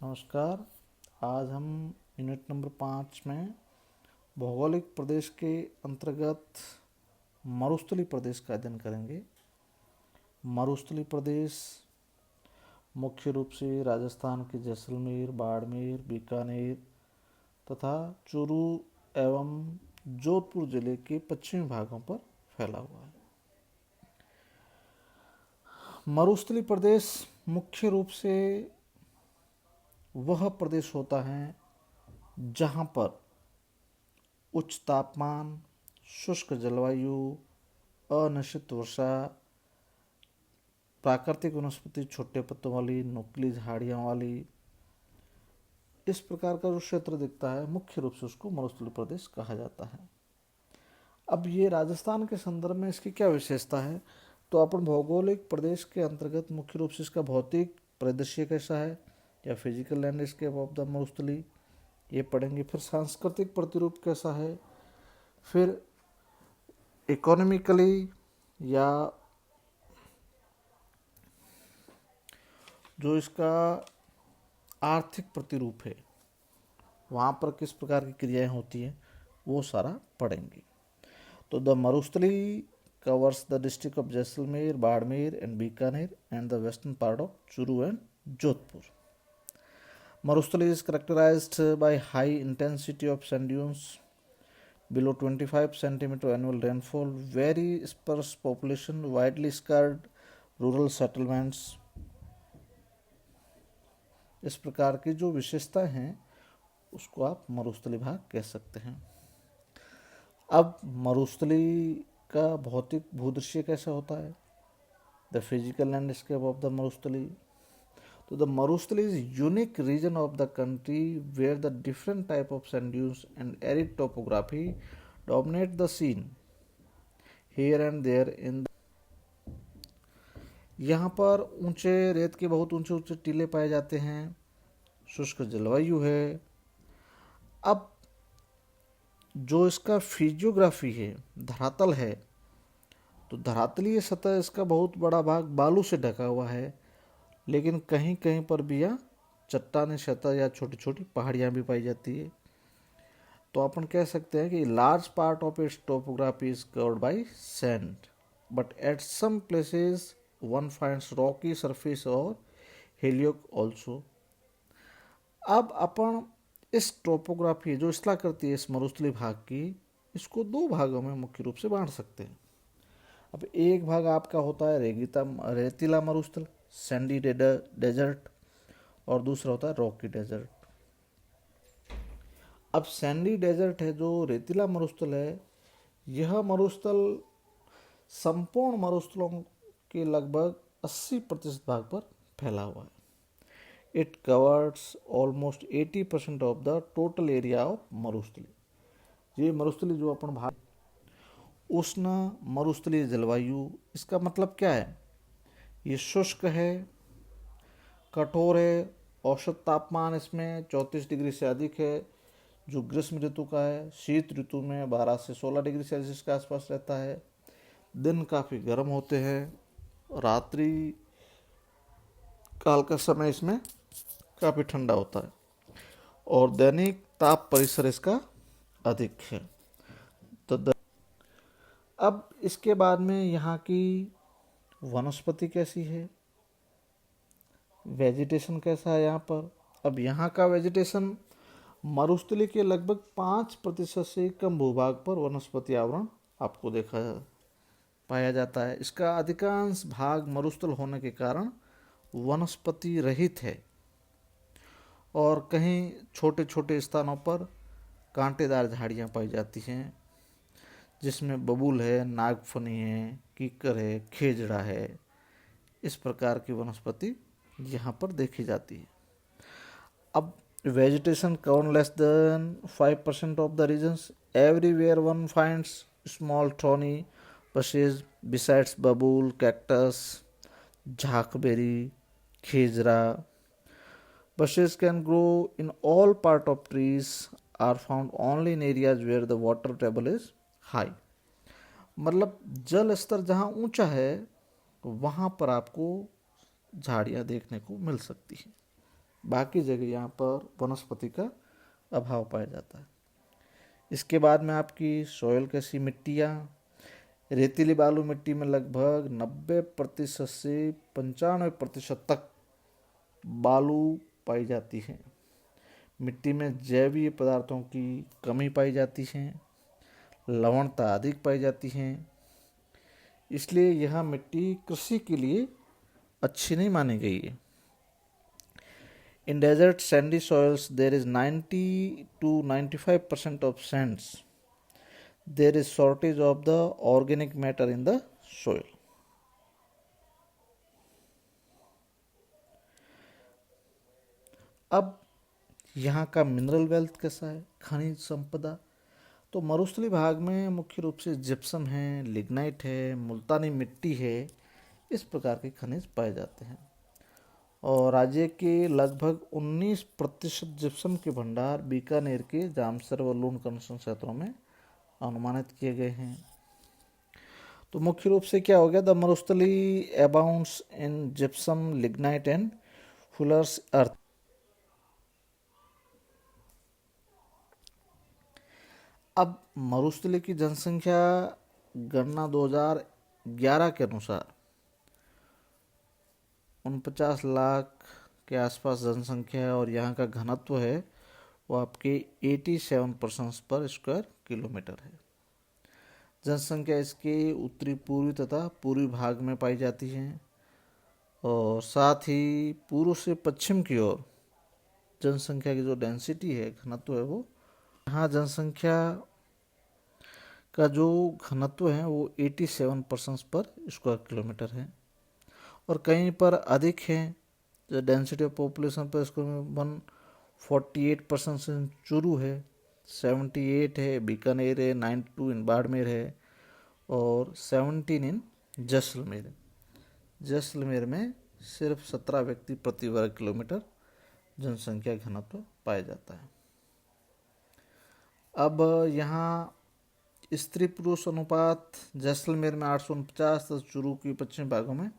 नमस्कार। आज हम यूनिट नंबर 5 में भौगोलिक प्रदेश के अंतर्गत मरुस्थलीय प्रदेश का अध्ययन करेंगे। मरुस्थलीय प्रदेश मुख्य रूप से राजस्थान के जैसलमेर, बाड़मेर, बीकानेर तथा चूरू एवं जोधपुर जिले के पश्चिमी भागों पर फैला हुआ है। मरुस्थलीय प्रदेश मुख्य रूप से वह प्रदेश होता है जहाँ पर उच्च तापमान, शुष्क जलवायु, अनिश्चित वर्षा, प्राकृतिक वनस्पति, छोटे पत्तों वाली, नुकीली झाड़ियों वाली, इस प्रकार का जो क्षेत्र दिखता है मुख्य रूप से उसको मरुस्थलीय प्रदेश कहा जाता है। अब ये राजस्थान के संदर्भ में इसकी क्या विशेषता है, तो अपन भौगोलिक प्रदेश के अंतर्गत मुख्य रूप से इसका भौतिक परिदृश्य कैसा है या फिजिकल लैंडस्केप ऑफ द मरुस्थली ये पढ़ेंगे। फिर सांस्कृतिक प्रतिरूप कैसा है, फिर इकोनॉमिकली या जो इसका आर्थिक प्रतिरूप है वहाँ पर किस प्रकार की क्रियाएं होती हैं वो सारा पढ़ेंगे। तो the Marusthali covers the district of Jaisalmer, Barmer and Bikaner and the western part of Churu and Jodhpur. Marustali is characterized by high intensity of sand dunes, below 25 centimeter annual rainfall, very sparse population, widely scattered rural settlements। इस प्रकार की जो विशेषताएं हैं उसको आप मरुस्थली भाग कह सकते हैं। अब मरुस्थली का भौतिक भूदृश्य कैसा होता है, the physical landscape of the Marusthali. So the Marustali is a unique region of the country where the different type of sand dunes and arid topography dominate the scene. Here and there in यहाँ पर ऊंचे रेत के बहुत ऊंचे ऊंचे टीले पाए जाते हैं, शुष्क जलवायु है। अब जो इसका फिजियोग्राफी है, धरातल है, तो धरातलीय सतह इसका बहुत बड़ा भाग बालू से ढका हुआ है, लेकिन कहीं कहीं पर भी यहाँ चट्टानी सतह या छोटी छोटी पहाड़ियाँ भी पाई जाती है। तो अपन कह सकते हैं कि large part of its topography is covered by sand, but at some places one finds rocky surface और हेलियोक ऑल्सो। अब अपन इस टोपोग्राफी जो इसला करती है इस मरुस्थली भाग की, इसको दो भागों में मुख्य रूप से बांट सकते हैं। अब एक भाग आपका होता है रेतीला मरुस्थल, सैंडी डेजर्ट, और दूसरा होता है रॉकी डेजर्ट। अब सैंडी डेजर्ट है जो रेतीला मरुस्थल है, यह मरुस्थल संपूर्ण मरुस्थलों के लगभग 80% भाग पर फैला हुआ है। It covers almost 80% of the total area of Marusthali. ये मरुस्थली जो अपन भाग उष्ण मरुस्थलीय जलवायु, इसका मतलब क्या है, ये शुष्क है, कठोर है, औसत तापमान इसमें 34 डिग्री से अधिक है जो ग्रीष्म ऋतु का है। शीत ऋतु में 12 से 16 डिग्री सेल्सियस के आसपास रहता है। दिन काफ़ी गर्म होते हैं, रात्रि काल का समय इसमें काफ़ी ठंडा होता है और दैनिक ताप परिसर इसका अधिक है। तो अब इसके बाद में यहाँ की वनस्पति कैसी है, वेजिटेशन कैसा है यहाँ पर। अब यहाँ का वेजिटेशन मरुस्थली के लगभग 5% से कम भूभाग पर वनस्पति आवरण आपको पाया जाता है। इसका अधिकांश भाग मरुस्थल होने के कारण वनस्पति रहित है और कहीं छोटे छोटे स्थानों पर कांटेदार झाड़ियाँ पाई जाती हैं, जिसमें बबूल है, नागफनी है, कीकर है, खेजड़ा है। इस प्रकार की वनस्पति यहाँ पर देखी जाती है। अब vegetation cover less than 5% of the regions, everywhere one finds small thorny bushes besides babool, cactus, jharberi, khejra. Bushes can grow in all part of trees, are found only in areas where the water table is high। मतलब जल स्तर जहाँ ऊंचा है वहाँ पर आपको झाड़ियाँ देखने को मिल सकती हैं। बाकी जगह यहाँ पर वनस्पति का अभाव पाया जाता है। इसके बाद में आपकी सॉयल कैसी मिट्टियाँ, रेतीली बालू मिट्टी में लगभग 90% से 95% तक बालू पाई जाती है। मिट्टी में जैवीय पदार्थों की कमी पाई जाती है, लवणता अधिक पाई जाती है, इसलिए यह मिट्टी कृषि के लिए अच्छी नहीं मानी गई है। In desert sandy soils there is 90 to 95% of sands. There is shortage of the organic matter in the soil. अब यहाँ का मिनरल वेल्थ कैसा है, खनिज संपदा। तो मरुस्थलीय भाग में मुख्य रूप से जिप्सम है, लिग्नाइट है, मुल्तानी मिट्टी है, इस प्रकार के खनिज पाए जाते हैं। और राज्य के लगभग 19% जिप्सम के भंडार बीकानेर के जामसर व लूणकरसन क्षेत्रों में अनुमानित किए गए हैं। तो मुख्य रूप से क्या हो गया, the Marusthali abounds in gypsum, lignite and fuller's earth. अब मरुस्थली की जनसंख्या गणना 2011 के अनुसार 49 लाख के आसपास जनसंख्या है, और यहाँ का घनत्व है वो आपके 87% पर स्क्वायर किलोमीटर है। जनसंख्या इसके उत्तरी पूर्वी तथा पूर्वी भाग में पाई जाती है, और साथ ही पूर्व से पश्चिम की ओर जनसंख्या की जो डेंसिटी है, घनत्व है, वो यहाँ जनसंख्या का जो घनत्व है वो 87% पर स्क्वायर किलोमीटर है, और कहीं पर अधिक है। जो डेंसिटी ऑफ पॉपुलेशन पर इसको 148% से चूरू है, 78 है बीकानेर है, 92 इन बाड़मेर है, और 17 इन जैसलमेर है। जैसलमेर में सिर्फ 17 व्यक्ति प्रति वर्ग किलोमीटर जनसंख्या घनत्व पाया जाता है। अब यहाँ स्त्री पुरुष अनुपात जैसलमेर में 849 तथा चूरू के पश्चिमी भागों में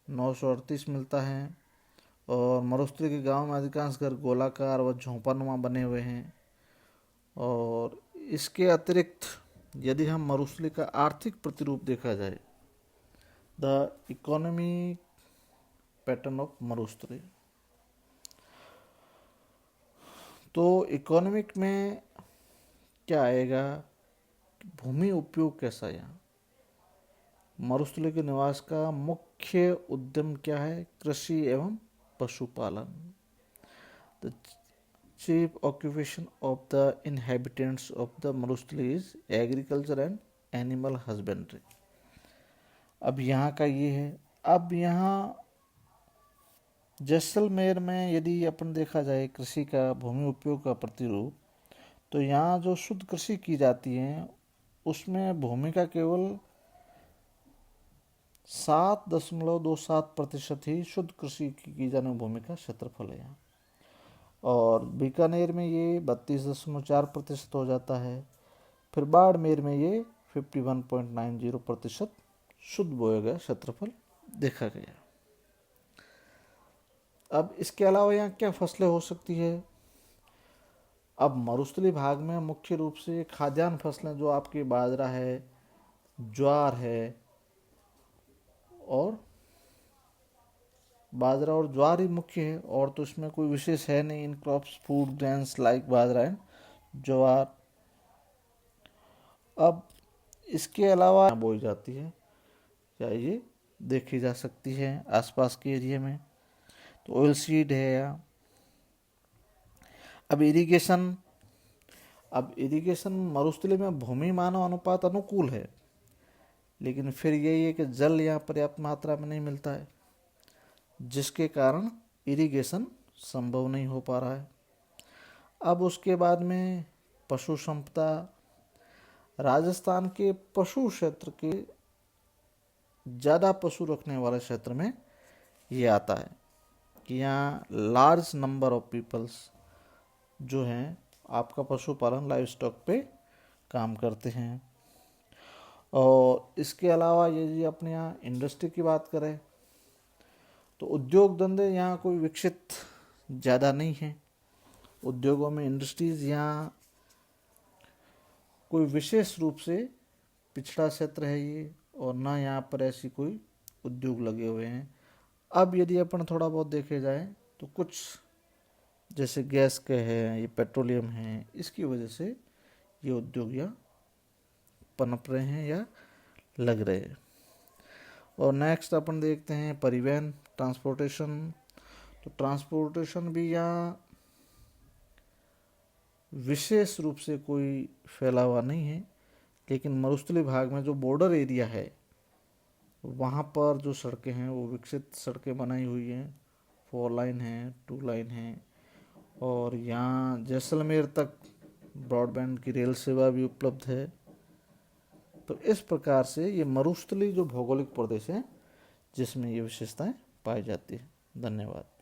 938 मिलता है, और मरुस्थली के गांव में अधिकांश घर गोलाकार व झोंपानुमा बने हुए हैं। और इसके अतिरिक्त यदि हम मरुस्थली का आर्थिक प्रतिरूप देखा जाए, द इकोनॉमी पैटर्न ऑफ मरुस्थली, तो इकोनॉमिक में क्या आएगा, भूमि उपयोग कैसा है। यहाँ मरुस्थली के निवास का मुख्य उद्यम क्या है, कृषि एवं पशुपालन। The chief occupation of the inhabitants of the Marusthali is agriculture and animal husbandry. अब यहाँ का ये है। अब यहाँ जैसलमेर में यदि अपन देखा जाए कृषि का भूमि उपयोग का प्रतिरूप, तो यहाँ जो शुद्ध कृषि की जाती है उसमें भूमि का केवल 7.27% ही शुद्ध कृषि की जाने भूमि का क्षेत्रफल है यहाँ, और बीकानेर में ये 32.4% हो जाता है। फिर बाड़मेर में ये 51.90% शुद्ध बोया गया क्षेत्रफल देखा गया। अब इसके अलावा यहाँ क्या फसलें हो सकती है। अब मरुस्थली भाग में मुख्य रूप से खाद्यान्न फसलें जो आपकी बाजरा है, ज्वार है, और बाजरा और ज्वार ही मुख्य है, और तो इसमें कोई विशेष है नहीं in crops, food grains like bajra and jowar. अब इसके अलावा बोई जाती है, क्या ये देखी जा सकती है आसपास के एरिया में, तो ऑयल सीड है यहाँ। अब इरिगेशन, अब इरिगेशन मरुस्थली में भूमि मानव अनुपात अनुकूल है, लेकिन फिर यही है कि जल यहाँ पर्याप्त मात्रा में नहीं मिलता है, जिसके कारण इरिगेशन संभव नहीं हो पा रहा है। अब उसके बाद में पशु संपदा, राजस्थान के पशु क्षेत्र के ज़्यादा पशु रखने वाले क्षेत्र में ये आता है कि यहाँ लार्ज नंबर ऑफ पीपल्स जो हैं आपका पशुपालन लाइव स्टॉक पे काम करते हैं। और इसके अलावा यदि अपने यहाँ इंडस्ट्री की बात करें, तो उद्योग धंधे यहाँ कोई विकसित ज़्यादा नहीं है। उद्योगों में इंडस्ट्रीज यहाँ कोई विशेष रूप से पिछड़ा क्षेत्र है ये, और ना यहाँ पर ऐसी कोई उद्योग लगे हुए हैं। अब यदि अपन थोड़ा बहुत देखे जाए तो कुछ जैसे गैस के हैं, ये पेट्रोलियम हैं, इसकी वजह से ये उद्योग यहाँ पनप रहे हैं या लग रहे हैं। और नेक्स्ट अपन देखते हैं परिवहन, ट्रांसपोर्टेशन। तो ट्रांसपोर्टेशन भी यहाँ विशेष रूप से कोई फैला हुआ नहीं है, लेकिन मरुस्थलीय भाग में जो बॉर्डर एरिया है वहाँ पर जो सड़कें हैं वो विकसित सड़कें बनाई हुई हैं, 4 लाइन है, 2 लाइन है, और यहाँ जैसलमेर तक ब्रॉडबैंड की रेल सेवा भी उपलब्ध है। तो इस प्रकार से ये मरुस्थलीय जो भौगोलिक प्रदेश है जिसमें ये विशेषताएं पाई जाती है। धन्यवाद।